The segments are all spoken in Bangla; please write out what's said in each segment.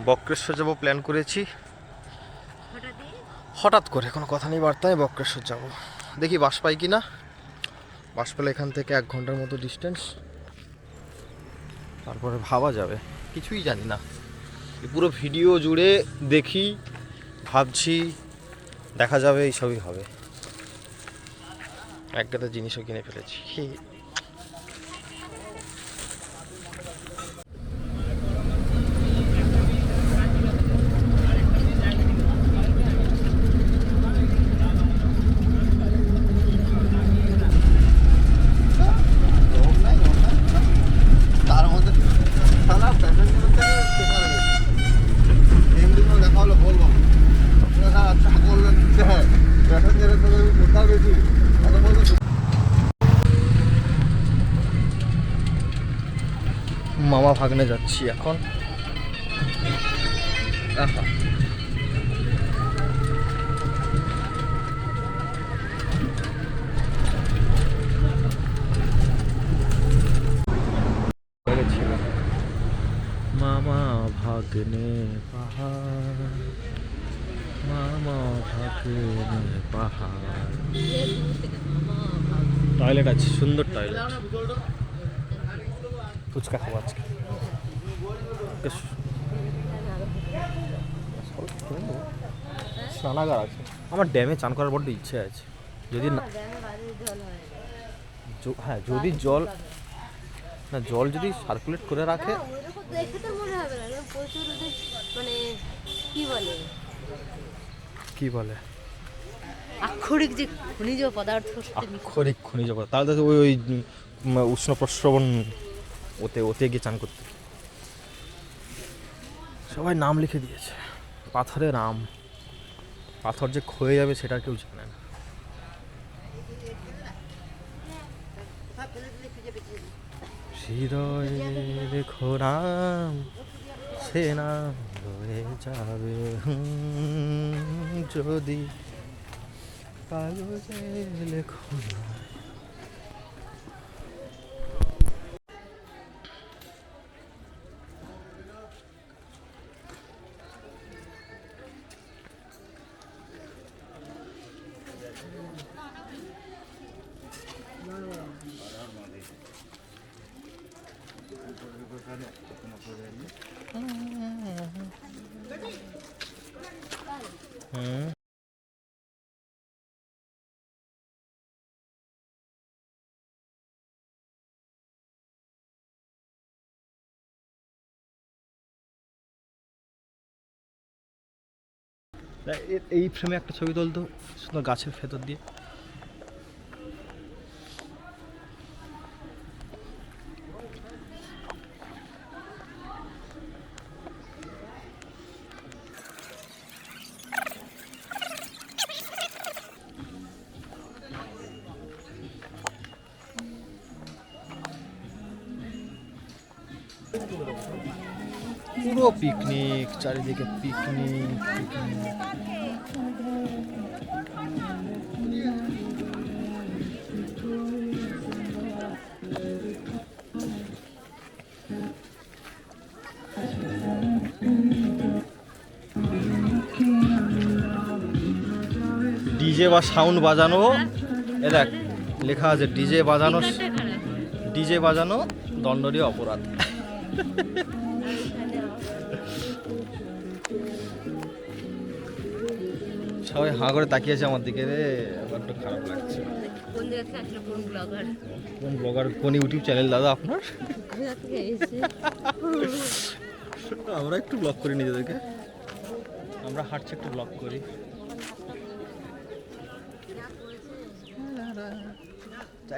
বক্রেশ্বর যাবো প্ল্যান করেছি হঠাৎ করে, কোনো কথা নেই বার্তায় বক্রেশ্বর যাব। দেখি বাস পাই কি না। বাস পেলে এখান থেকে 1 ঘন্টার মতো ডিস্টেন্স, তারপরে ভাবা যাবে। কিছুই জানি না, পুরো ভিডিও জুড়ে দেখি, ভাবছি, দেখা যাবে, এইসবই হবে। একটা জিনিসও কিনে ফেলেছি। তার মধ্যে দেখা হলো বলবো বললেন বেশি। মামা ভাগ্নে যাচ্ছি এখন। আহা, ছিল মামা ভাগ্নে পাহাড়, মামা ভাগ্নে পাহাড়। টয়লেট আছে, সুন্দর টয়লেট। ফুচকা খাবো আজকে। স্নানাগার আছে। আমার ড্যামে চান করার বড্ড ইচ্ছে আছে। যদি না, হ্যাঁ যদি জল না, জল যদি সার্কুলেট করে রাখে কি বলে আক্ষরিক যে খনিজ পদার্থ, আক্ষরিক খনিজ পদার্থ, তাহলে তো ওই উষ্ণ প্রস্রবণ ওতে ওতে গিয়ে চান করতে। সবাই নাম লিখে দিয়েছে, পাথরে নাম। পাথর যে ক্ষয়ে যাবে সেটা কেউ জানে না। হৃদয়ে লেখো নাম, সে নাম রয়ে যাবে যদি কাগজে লেখো না। এই ফ্রেমে একটা ছবি তুলতো সুন্দর গাছের ভেতর দিয়ে। পুরো পিকনিক, চারিদিকে পিকনিক পিকনিক। ডিজে বা সাউন্ড বাজানো, এ দেখ লেখা আছে ডিজে বাজানো, ডিজে বাজানো দণ্ডনীয় অপরাধ। সবাই হাঁ করে তাকিয়েছে আমার দিকে, রে একটু খারাপ লাগছে। কোন ব্লগার, কোন ইউটিউব চ্যানেল দাদা আপনার? আমরা একটু ব্লগ করি নিজেদেরকে, আমরা হাঁটছি একটু ব্লগ করি।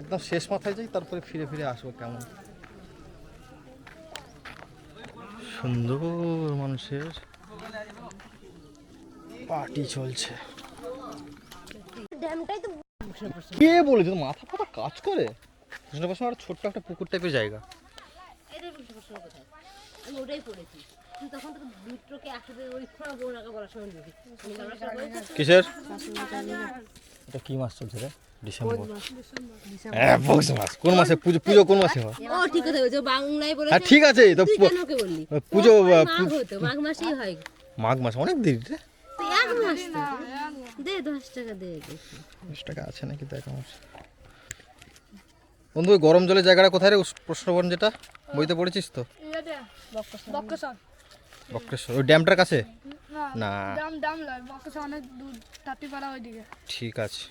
একদম শেষ মাথায় যাই, তারপরে ফিরে ফিরে আসবো। কেমন সুন্দর মানুষের পার্টি চলছে। কে বলেছে মাথা ফাটা কাজ করে? কৃষ্ণপ্রসাদ ছোট্ট একটা পুকুর টাইপের জায়গা। ওটাই পড়েছি। তখন তো দুটোকে একসাথে ওই খোঁড়া বোনাকে বলার সময় দিবি কিসের এটা কি মাস চলছে রে? ডিসেম্বর। হ্যাঁ পৌষ মাস। কোন মাসে পুজো? পুজো কোন মাসে হয়? ও ঠিক আছে, ওই যে বাংলায় বলেছে। হ্যাঁ ঠিক আছে, তো তুই কেন ওকে বললি? পুজো মাঘ হতো, মাঘ মাসেই হয়। মাঘ মাস অনেক দেরি রে। তো এক মাস তো। দে 10 টাকা দে। 10 টাকা আছে নাকি দেখ আমার। বন্ধু ওই গরম জলের জায়গাটা কোথায় রে? প্রশ্নবন যেটা বইতে পড়েছিস তো? বক্রেশ্বর। ওই ড্যামটার কাছে? না ঠিক আছে।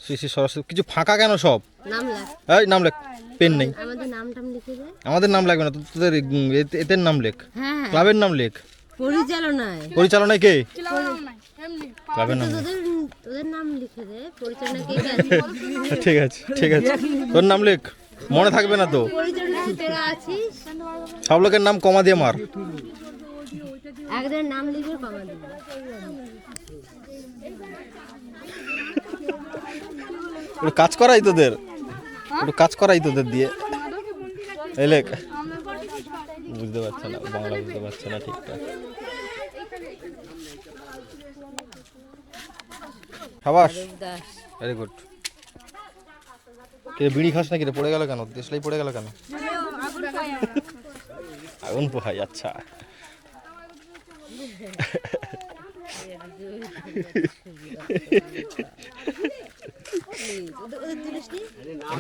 শ্রী শ্রী সরস্বতী। কিছু ফাঁকা কেন সব? নাম লেখ। এই নাম লেখ। পেন নেই। আমাদের নাম লিখে দে। আমাদের নাম লাগবে না, তোদের এদের নাম লেখ। হ্যাঁ ক্লাবের নাম লেখ। পরিচালনায়। পরিচালনায় কে? ক্লাবের নাম। তোদের নাম লিখে দে। পরিচালনায় কে আছে? ঠিক আছে ঠিক আছে, তোর নাম লেখ। মনে থাকবে না তো। পরিচালনায় তোরা আছিস। সব লোকের নাম কমা দিয়ে মার। একজনের নাম লিখে কমা দিবি। একটু কাজ করাই তোদের, একটু কাজ করাই তোদের দিয়ে। এই লেখ। বুঝতে পারছে না, বাংলা বুঝতে পারছে না ঠিকঠাক। সাবাস, ভেরি গুড। কে বিড়ি খাস নাকি রে? পড়ে গেল কেন? দেশলাই পড়ে গেল কেন? আগুন পোহাই, আচ্ছা।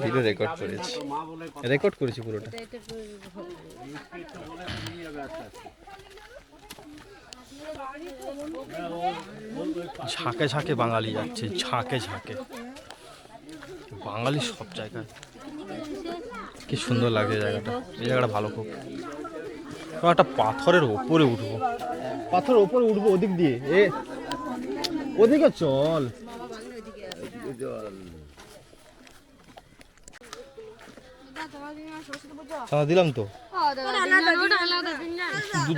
ভিডিও রেকর্ড করেছি, রেকর্ড করেছি পুরোটা। ঝাঁকে ঝাঁকে বাঙালি যাচ্ছে, ঝাঁকে ঝাঁকে বাঙালি সব জায়গায়। কি সুন্দর লাগে জায়গাটা, এই জায়গাটা ভালো খুব। একটা পাথরের ওপরে উঠবো, পাথরের ওপরে উঠবো ওদিক দিয়ে। ওদিকে চল। দিলাম তো।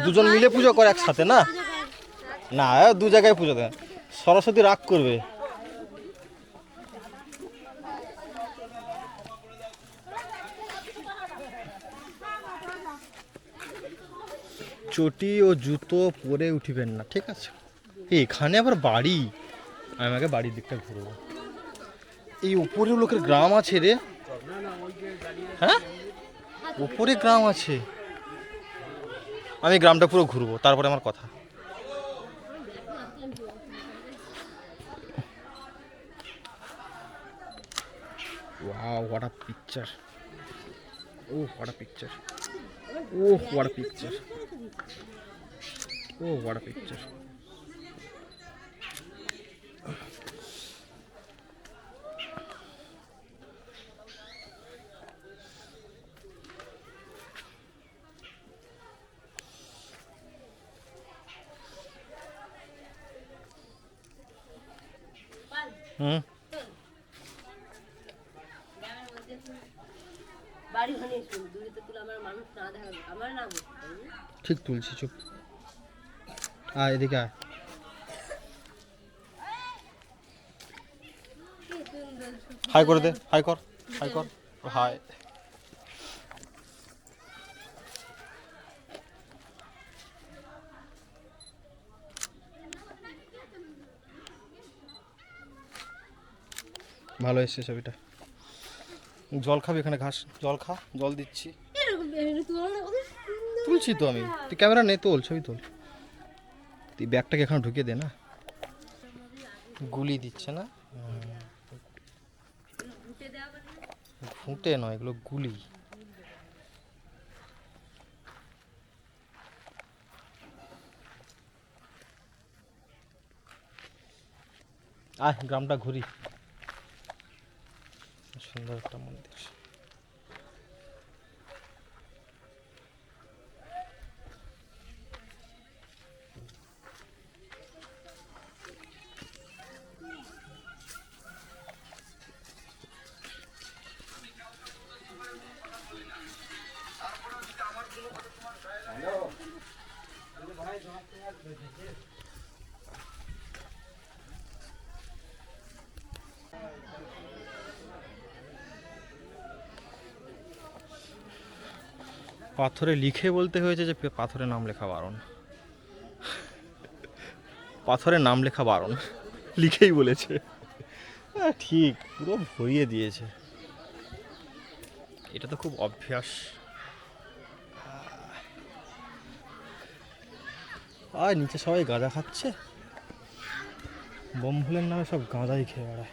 দুজন মিলে পুজো করে একসাথে না? না, দু জায়গায় পুজো দেয়। সরস্বতী রাগ করবে। চটি ও জুতো পরে উঠিবেন না, ঠিক আছে? এখানে আবার বাড়ি, আমি আগে বাড়ির দিকটা ঘুরবো। এই উপরে লোকের গ্রাম আছে রে। হ্যাঁ উপরে গ্রাম আছে। আমি গ্রামটা পুরো ঘুরবো, তারপরে আমার কথা। Wow, what a picture. Oh, what a picture. Oh, what a picture. Oh, what a picture. ঠিক তুলছি, চুপ। এদিকে আয়। হাই করে দে, হাই কর, হাই কর, হাই। ভালো এসছে ছবিটা। জল খাবি? এখানে ঘাস, জল খা, জল দিচ্ছি। তুলছি তো আমি, তুই ক্যামেরা নেই, তোল, ছবি তোল। তুই ব্যাগটাকে এখানে ঢুকিয়ে দে না। গুলি দিচ্ছে না, ঘুঁটে নয়, এগুলো গুলি। আয় গ্রামটা ঘুরি, সুন্দর একটা মন্দির। পাথরে লিখে বলতে হয়েছে যে পাথরে নাম লেখা বারণ। পাথরে নাম লেখা বারণ, লিখেই বলেছে। হ্যাঁ, ঠিক পুরো ভরিয়ে দিয়েছে। এটা তো খুব অভ্যাস। আর নিচে সবাই গাঁজা খাচ্ছে, বোম ভুলের নামে সব গাঁজাই খেয়ে বেড়ায়।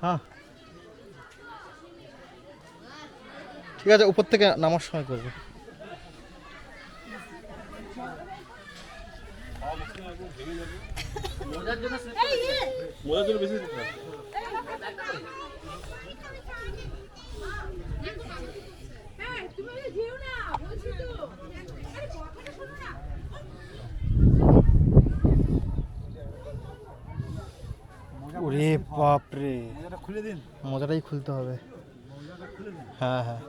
হ্যাঁ ঠিক আছে, উপর থেকে নামার সময় করবো। ওরে বাপরে, খুলে দিন, মোজাটাই খুলতে হবে। হ্যাঁ হ্যাঁ,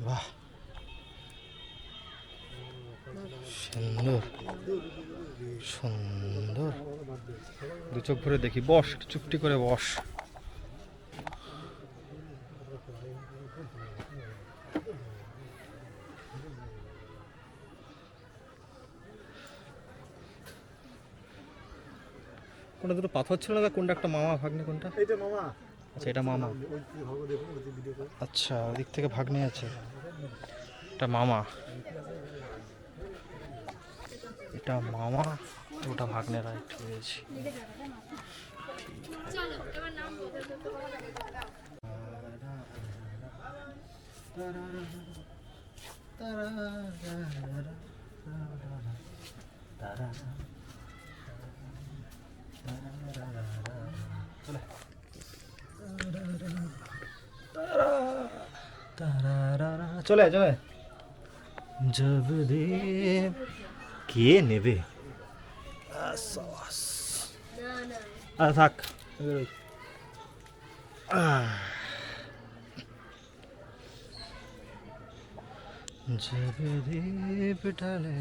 বাহ সুন্দর সুন্দর। দু চোখ ভরে দেখি, বস চুপটি করে বস। কোনটা দুটো পাথর ছিল না, কোনটা একটা মামা ভাগ্নে কোনটা? এইটা মামা। আচ্ছা এটা মামা। ওই ভালো দেখুন, ওই ভিডিও করে। আচ্ছা ওদিক থেকে ভাগ্নে আছে, এটা মামা। এটা মামা, ওটা ভাগ্নে, রাইট হয়েছে। চলে চলে। জব দেব কে নেবে? আচ্ছা থাক। जब दीप ढले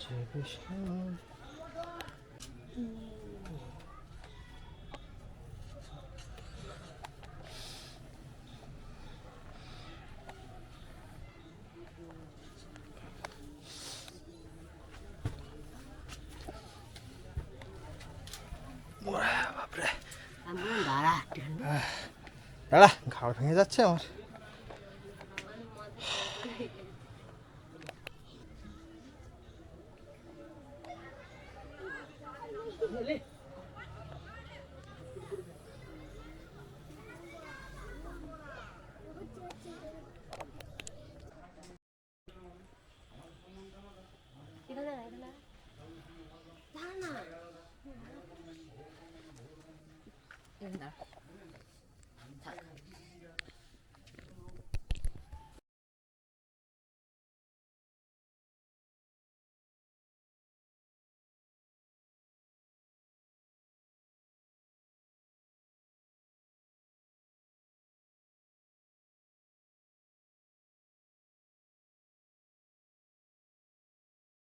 जब शाम। বাপরে, দাঁড়া, ঘাড় ভেঙে যাচ্ছে আমার। না